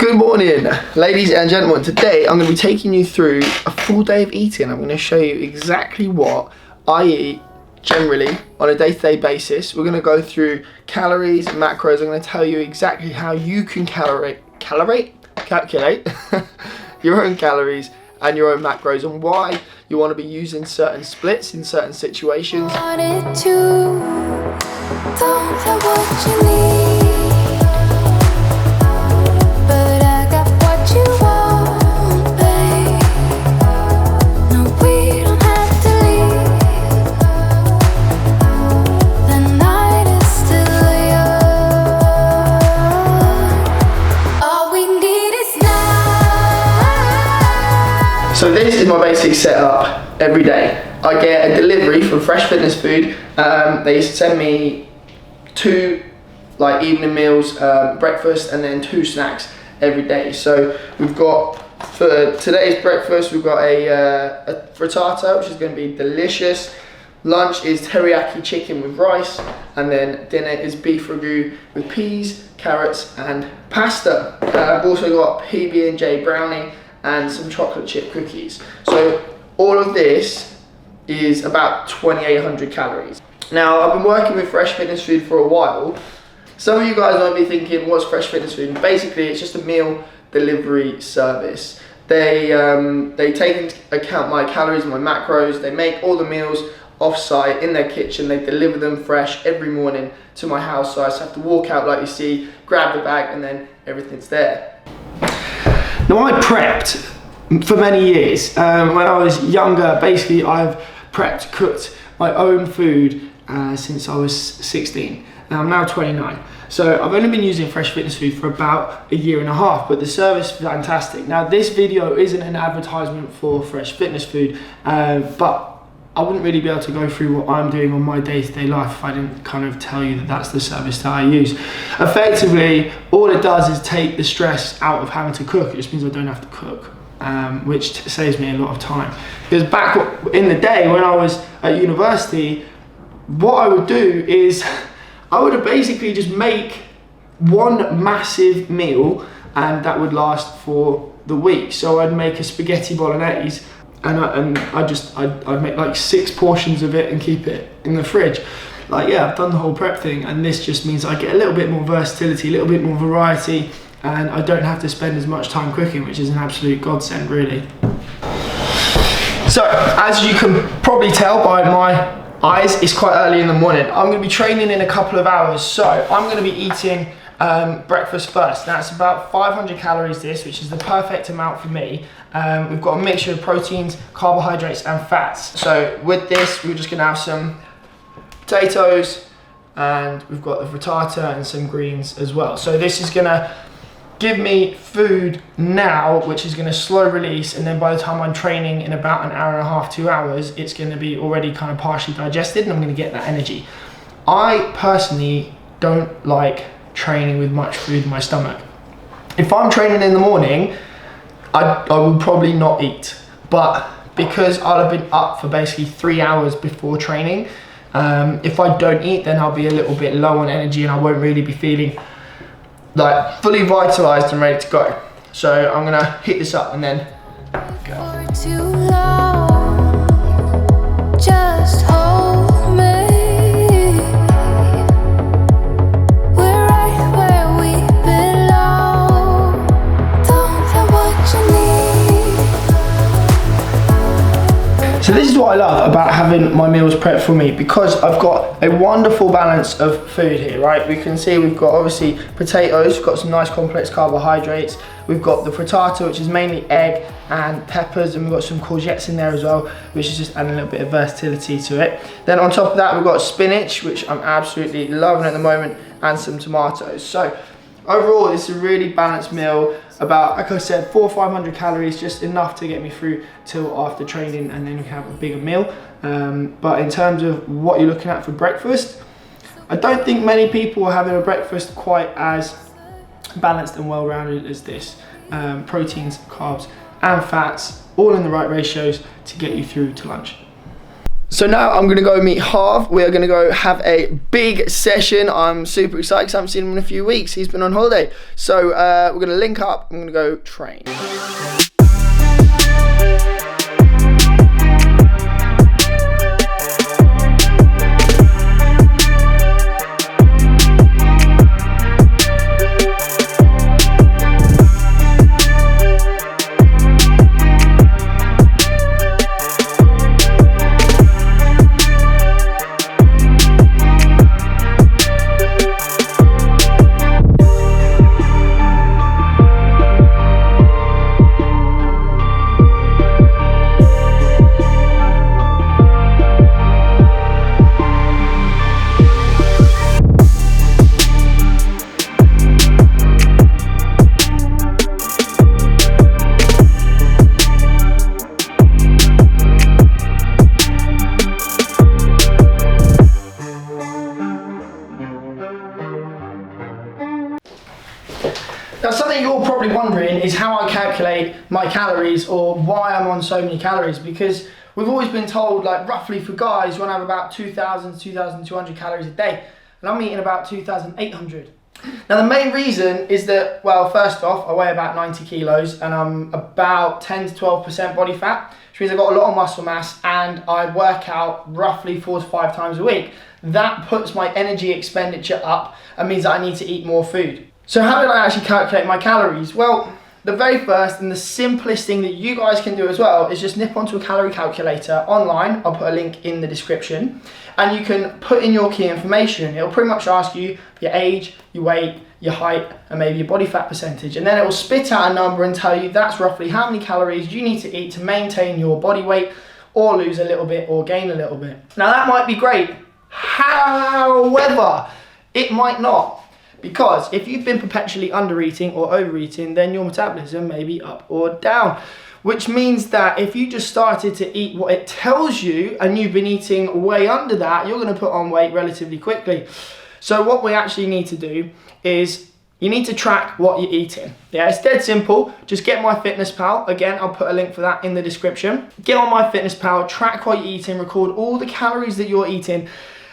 Good morning, ladies and gentlemen. Today I'm going to be taking you through a full day of eating. I'm going to show you exactly what I eat generally on a day-to-day basis. We're going to go through calories and macros. I'm going to tell you exactly how you can calculate your own calories and your own macros, and why you want to be using certain splits in certain situations. So this is my basic setup every day. I get a delivery from Fresh Fitness Food. They send me 2 evening meals, breakfast, and then 2 snacks every day. So we've got, for today's breakfast, we've got a frittata, which is going to be delicious. Lunch is teriyaki chicken with rice, and then dinner is beef ragu with peas, carrots, and pasta. I've also got PB&J brownie and some chocolate chip cookies. So all of this is about 2,800 calories. Now, I've been working with Fresh Fitness Food for a while. Some of you guys might be thinking, what's Fresh Fitness Food? Basically, it's just a meal delivery service. They take into account my calories and my macros. They make all the meals off-site in their kitchen. They deliver them fresh every morning to my house, so I just have to walk out like you see, grab the bag, and then everything's there. Now, I prepped for many years. When I was younger, basically I've cooked my own food since I was 16. Now I'm now 29. So I've only been using Fresh Fitness Food for about 1.5 years, but the service is fantastic. Now, this video isn't an advertisement for Fresh Fitness Food, but I wouldn't really be able to go through what I'm doing on my day-to-day life if I didn't kind of tell you that that's the service that I use. Effectively, all it does is take the stress out of having to cook. It just means I don't have to cook, which saves me a lot of time. Because back in the day when I was at university, what I would do is I would basically just make one massive meal, and that would last for the week. So I'd make a spaghetti bolognese, and I'd make like 6 portions of it and keep it in the fridge. I've done the whole prep thing, and this just means I get a little bit more versatility, a little bit more variety, and I don't have to spend as much time cooking, which is an absolute godsend, really. So, as you can probably tell by my eyes, it's quite early in the morning. I'm going to be training in a couple of hours, so I'm going to be eating breakfast first. Now, it's about 500 calories this, which is the perfect amount for me. We've got a mixture of proteins, carbohydrates, and fats. So with this, we're just gonna have some potatoes, and we've got the frittata and some greens as well. So this is gonna give me food now, which is gonna slow release, and then by the time I'm training in about 1.5 hours, 2 hours, it's gonna be already kind of partially digested, and I'm gonna get that energy. I personally don't like training with much food in my stomach. If I'm training in the morning, I will probably not eat, but because I'll have been up for basically 3 hours before training, if I don't eat, then I'll be a little bit low on energy, and I won't really be feeling like fully vitalized and ready to go. So I'm gonna hit this up and then go. Too long, just hold me. So this is what I love about having my meals prepped for me, because I've got a wonderful balance of food here, right? We can see we've got obviously potatoes, we've got some nice complex carbohydrates, we've got the frittata, which is mainly egg and peppers, and we've got some courgettes in there as well, which is just adding a little bit of versatility to it. Then on top of that, we've got spinach, which I'm absolutely loving at the moment, and some tomatoes. So overall, it's a really balanced meal. About, like I said, 400 or 500 calories, just enough to get me through till after training, and then we can have a bigger meal. But in terms of what you're looking at for breakfast, I don't think many people are having a breakfast quite as balanced and well-rounded as this. Proteins, carbs, and fats, all in the right ratios to get you through to lunch. So now I'm gonna go meet Harv. We're gonna go have a big session. I'm super excited because I haven't seen him in a few weeks. He's been on holiday. So we're gonna link up. I'm gonna go train. Now, something you're probably wondering is how I calculate my calories or why I'm on so many calories, because we've always been told, like, roughly for guys, you want to have about 2,000 to 2,200 calories a day, and I'm eating about 2,800. Now, the main reason is that, well, first off, I weigh about 90 kilos and I'm about 10 to 12% body fat, which means I've got a lot of muscle mass, and I work out roughly 4 to 5 times a week. That puts my energy expenditure up and means that I need to eat more food. So how did I actually calculate my calories? Well, the very first and the simplest thing that you guys can do as well is just nip onto a calorie calculator online. I'll put a link in the description, and you can put in your key information. It'll pretty much ask you your age, your weight, your height, and maybe your body fat percentage, and then it will spit out a number and tell you that's roughly how many calories you need to eat to maintain your body weight or lose a little bit or gain a little bit. Now, that might be great. However, it might not. Because if you've been perpetually under-eating or over-eating, then your metabolism may be up or down. Which means that if you just started to eat what it tells you and you've been eating way under that, you're going to put on weight relatively quickly. So what we actually need to do is you need to track what you're eating. Yeah, it's dead simple. Just get MyFitnessPal. Again, I'll put a link for that in the description. Get on MyFitnessPal, track what you're eating, record all the calories that you're eating,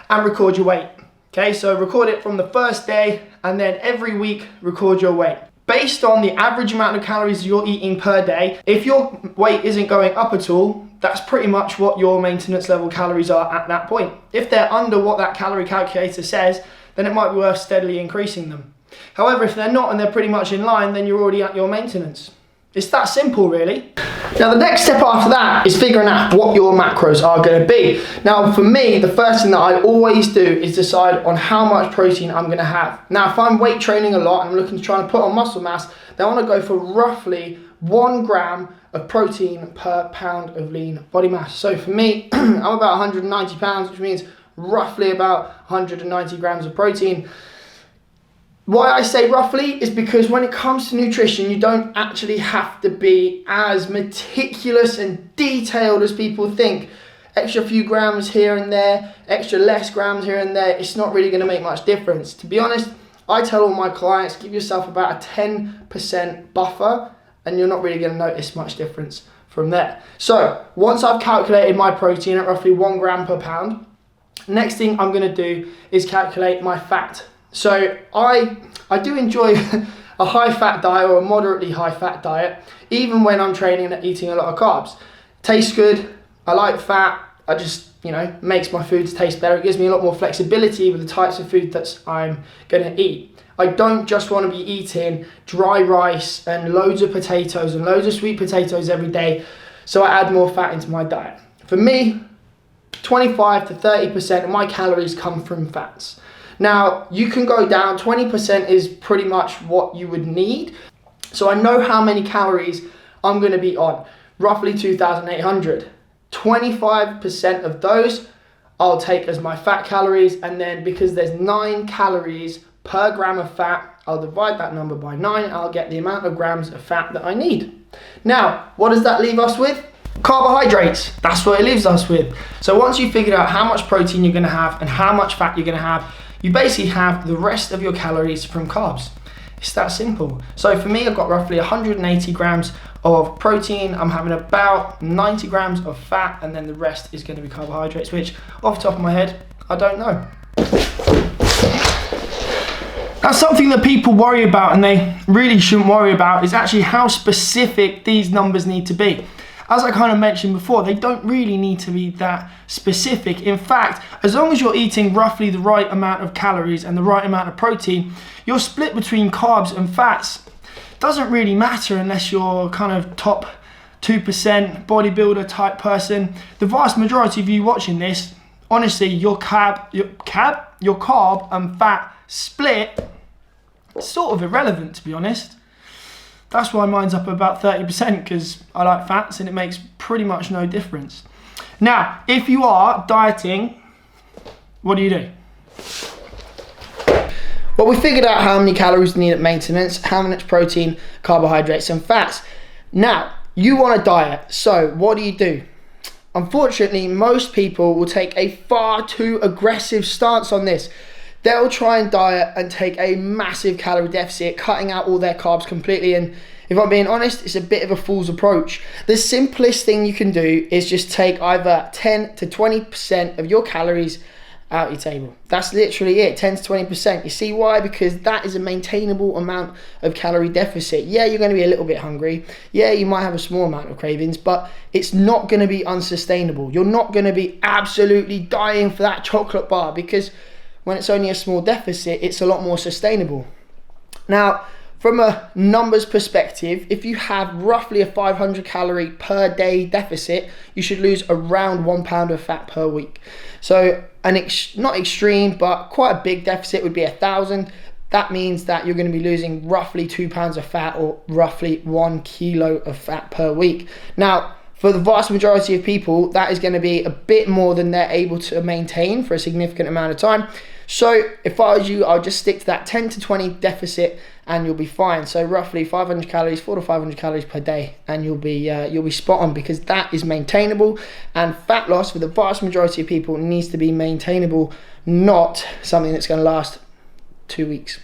and record your weight. Okay, so record it from the first day, and then every week record your weight. Based on the average amount of calories you're eating per day, if your weight isn't going up at all, that's pretty much what your maintenance level calories are at that point. If they're under what that calorie calculator says, then it might be worth steadily increasing them. However, if they're not and they're pretty much in line, then you're already at your maintenance. It's that simple, really. Now, the next step after that is figuring out what your macros are going to be. Now, for me, the first thing that I always do is decide on how much protein I'm going to have. Now, if I'm weight training a lot and I'm looking to try and put on muscle mass, then I want to go for roughly 1 gram of protein per pound of lean body mass. So for me, I'm about 190 pounds, which means roughly about 190 grams of protein. Why I say roughly is because when it comes to nutrition, you don't actually have to be as meticulous and detailed as people think. Extra few grams here and there, extra less grams here and there, it's not really going to make much difference. To be honest, I tell all my clients, give yourself about a 10% buffer and you're not really going to notice much difference from there. So once I've calculated my protein at roughly 1 gram per pound, next thing I'm going to do is calculate my fat. So I do enjoy a high fat diet or a moderately high fat diet, even when I'm training and eating a lot of carbs. Tastes good, I like fat, I just, makes my foods taste better. It gives me a lot more flexibility with the types of food that I'm gonna eat. I don't just want to be eating dry rice and loads of potatoes and loads of sweet potatoes every day, so I add more fat into my diet. For me, 25 to 30% of my calories come from fats. Now, you can go down, 20% is pretty much what you would need. So I know how many calories I'm going to be on, roughly 2,800. 25% of those I'll take as my fat calories, and then because there's 9 calories per gram of fat, I'll divide that number by 9, and I'll get the amount of grams of fat that I need. Now, what does that leave us with? Carbohydrates. That's what it leaves us with. So once you've figured out how much protein you're going to have and how much fat you're going to have, you basically have the rest of your calories from carbs. It's that simple. So for me, I've got roughly 180 grams of protein. I'm having about 90 grams of fat, and then the rest is going to be carbohydrates, which off the top of my head, I don't know. Now, something that people worry about, and they really shouldn't worry about, is actually how specific these numbers need to be. As I kind of mentioned before, they don't really need to be that specific. In fact, as long as you're eating roughly the right amount of calories and the right amount of protein, your split between carbs and fats doesn't really matter unless you're kind of top 2% bodybuilder type person. The vast majority of you watching this, honestly, your carb and fat split is sort of irrelevant, to be honest. That's why mine's up about 30%, because I like fats and it makes pretty much no difference. Now, if you are dieting, what do you do? Well, we figured out how many calories you need at maintenance, how much protein, carbohydrates and fats. Now, you want to diet, so what do? Unfortunately, most people will take a far too aggressive stance on this. They'll try and diet and take a massive calorie deficit, cutting out all their carbs completely. And if I'm being honest, it's a bit of a fool's approach. The simplest thing you can do is just take either 10 to 20% of your calories out your table. That's literally it, 10 to 20%. You see why? Because that is a maintainable amount of calorie deficit. Yeah, you're going to be a little bit hungry. Yeah, you might have a small amount of cravings, but it's not going to be unsustainable. You're not going to be absolutely dying for that chocolate bar, because when it's only a small deficit, it's a lot more sustainable. Now, from a numbers perspective, if you have roughly a 500 calorie per day deficit, you should lose around 1 pound of fat per week. So not extreme, but quite a big deficit would be 1,000. That means that you're going to be losing roughly 2 pounds of fat, or roughly 1 kilo of fat per week. Now, for the vast majority of people, that is going to be a bit more than they're able to maintain for a significant amount of time. So if I was you, I'll just stick to that 10 to 20 deficit and you'll be fine. So roughly 500 calories, 400 to 500 calories per day, and you'll be spot on, because that is maintainable. And fat loss for the vast majority of people needs to be maintainable, not something that's going to last 2 weeks.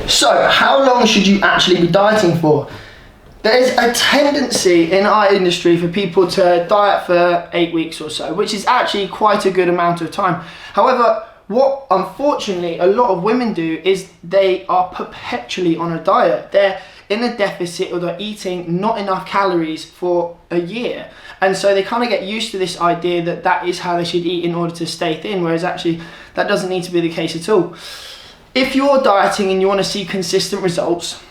So how long should you actually be dieting for? There's a tendency in our industry for people to diet for 8 weeks or so, which is actually quite a good amount of time. However, what unfortunately a lot of women do is they are perpetually on a diet. They're in a deficit, or they're eating not enough calories for a year. And so they kind of get used to this idea that that is how they should eat in order to stay thin, whereas actually that doesn't need to be the case at all. If you're dieting and you want to see consistent results,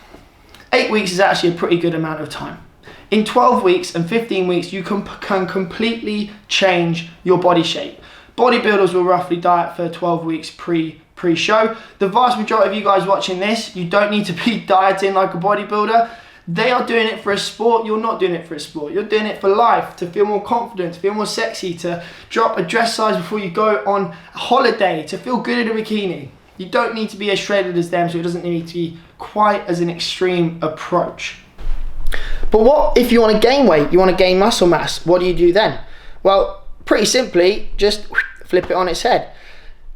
8 weeks is actually a pretty good amount of time. In 12 weeks and 15 weeks, you can completely change your body shape. Bodybuilders will roughly diet for 12 weeks pre-show. The vast majority of you guys watching this, you don't need to be dieting like a bodybuilder. They are doing it for a sport. You're not doing it for a sport. You're doing it for life, to feel more confident, to feel more sexy, to drop a dress size before you go on holiday, to feel good in a bikini. You don't need to be as shredded as them, so it doesn't need to be quite as an extreme approach. But what if you want to gain weight? You want to gain muscle mass? What do you do then? Well, pretty simply, just flip it on its head.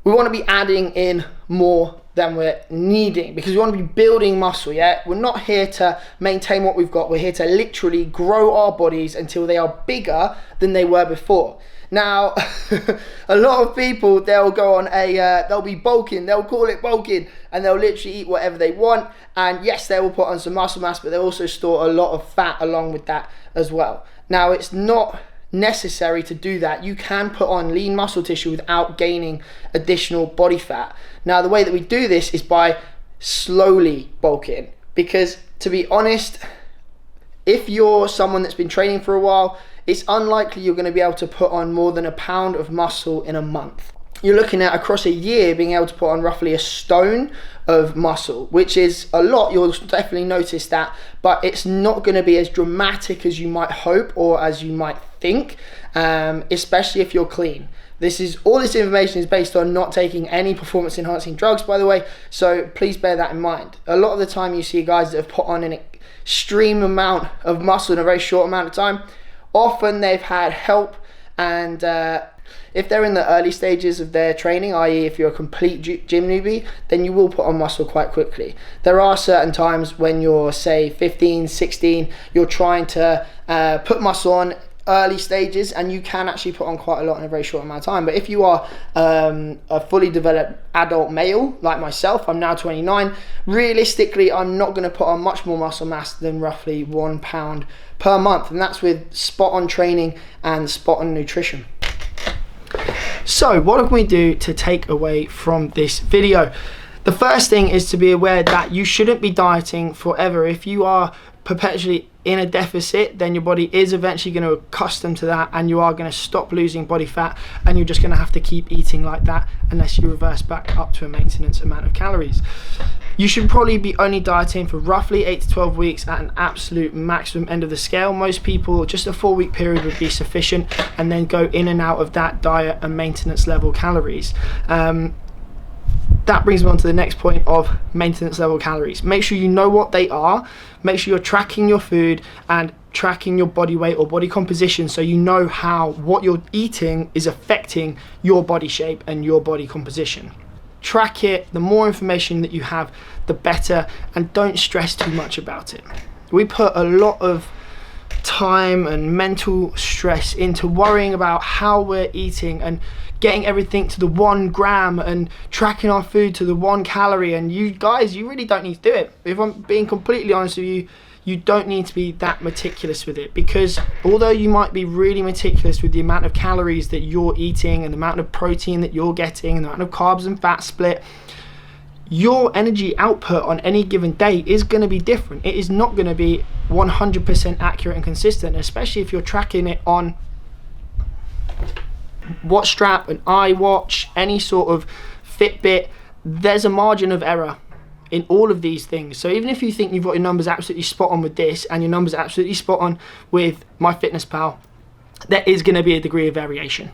We want to be adding in more than we're needing, because we want to be building muscle, yeah? We're not here to maintain what we've got. We're here to literally grow our bodies until they are bigger than they were before. Now, a lot of people, they'll go on they'll be bulking, they'll call it bulking, and they'll literally eat whatever they want. And yes, they will put on some muscle mass, but they'll also store a lot of fat along with that as well. Now, it's not necessary to do that. You can put on lean muscle tissue without gaining additional body fat. Now, the way that we do this is by slowly bulking, because to be honest, if you're someone that's been training for a while, it's unlikely you're going to be able to put on more than 1 pound of muscle in a month. You're looking at across a year being able to put on roughly 1 stone of muscle, which is a lot. You'll definitely notice that, but it's not going to be as dramatic as you might hope or as you might think, especially if you're clean. All this information is based on not taking any performance enhancing drugs, by the way, so please bear that in mind. A lot of the time you see guys that have put on an extreme amount of muscle in a very short amount of time. Often they've had help and If they're in the early stages of their training, i.e. if you're a complete gym newbie, then you will put on muscle quite quickly. There are certain times when you're, say, 15, 16, you're trying to put muscle on early stages, and you can actually put on quite a lot in a very short amount of time. But if you are a fully developed adult male like myself, I'm now 29, realistically I'm not going to put on much more muscle mass than roughly 1 pound per month, and that's with spot on training and spot on nutrition. So what can we do to take away from this video? The first thing is to be aware that you shouldn't be dieting forever. If you are perpetually in a deficit, then your body is eventually going to accustom to that, and you are going to stop losing body fat, and you're just going to have to keep eating like that unless you reverse back up to a maintenance amount of calories. You should probably be only dieting for roughly 8 to 12 weeks at an absolute maximum end of the scale. Most people, just a 4-week period would be sufficient, and then go in and out of that diet and maintenance level calories. That brings me on to the next point of maintenance level calories. Make sure you know what they are. Make sure you're tracking your food and tracking your body weight or body composition, so you know how what you're eating is affecting your body shape and your body composition. Track it. The more information that you have, the better, and don't stress too much about it. We put a lot of time and mental stress into worrying about how we're eating and getting everything to the 1 gram and tracking our food to the 1 calorie, and you guys, you really don't need to do it. If I'm being completely honest with you, you don't need to be that meticulous with it, because although you might be really meticulous with the amount of calories that you're eating and the amount of protein that you're getting and the amount of carbs and fat split, your energy output on any given day is going to be different. It is not going to be 100% accurate and consistent, especially if you're tracking it on watch strap, an iWatch, any sort of Fitbit. There's a margin of error in all of these things. So even if you think you've got your numbers absolutely spot on with this and your numbers absolutely spot on with MyFitnessPal, there is going to be a degree of variation.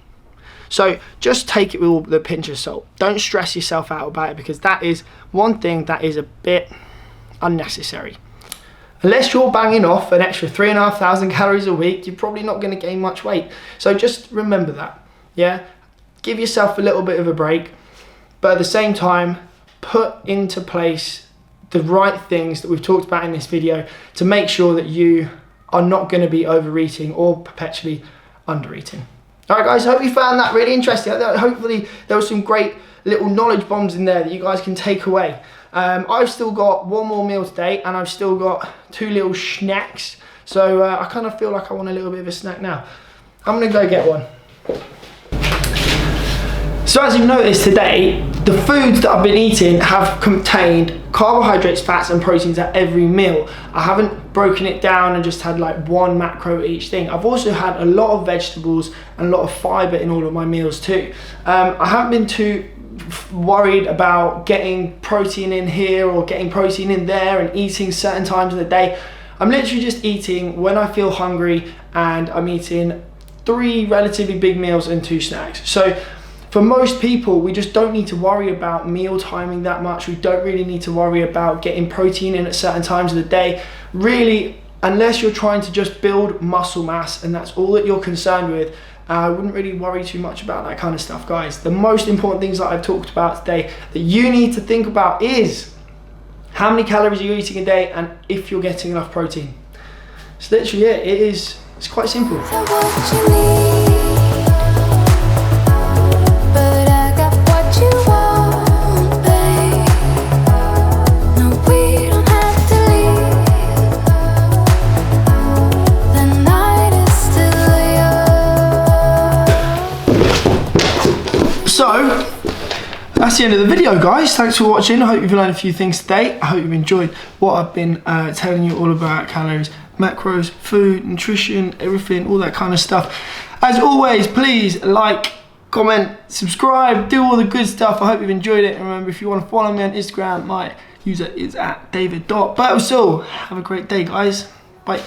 So just take it with a pinch of salt. Don't stress yourself out about it, because that is one thing that is a bit unnecessary. Unless you're banging off an extra 3,500 calories a week, you're probably not going to gain much weight. So just remember that. Yeah, give yourself a little bit of a break, but at the same time, put into place the right things that we've talked about in this video to make sure that you are not going to be overeating or perpetually undereating. All right, guys, I hope you found that really interesting. Hopefully there were some great little knowledge bombs in there that you guys can take away. I've still got 1 more meal today, and I've still got 2 little snacks. So I kind of feel like I want a little bit of a snack now. I'm going to go get one. So as you've noticed today, the foods that I've been eating have contained carbohydrates, fats and proteins at every meal. I haven't broken it down and just had like 1 macro each thing. I've also had a lot of vegetables and a lot of fiber in all of my meals too. I haven't been too worried about getting protein in here or getting protein in there and eating certain times of the day. I'm literally just eating when I feel hungry, and I'm eating 3 relatively big meals and 2 snacks. So for most people, we just don't need to worry about meal timing that much. We don't really need to worry about getting protein in at certain times of the day. Really, unless you're trying to just build muscle mass and that's all that you're concerned with, I wouldn't really worry too much about that kind of stuff, guys. The most important things that I've talked about today that you need to think about is how many calories are you eating a day and if you're getting enough protein. It's literally it. It's quite simple. So that's the end of the video, guys. Thanks for watching. I hope you've learned a few things today. I hope you've enjoyed what I've been telling you all about: calories, macros, food, nutrition, everything, all that kind of stuff. As always, please like, comment, subscribe, do all the good stuff. I hope you've enjoyed it. And remember, if you want to follow me on Instagram, my user is @david.birtwistle. Have a great day, guys. Bye.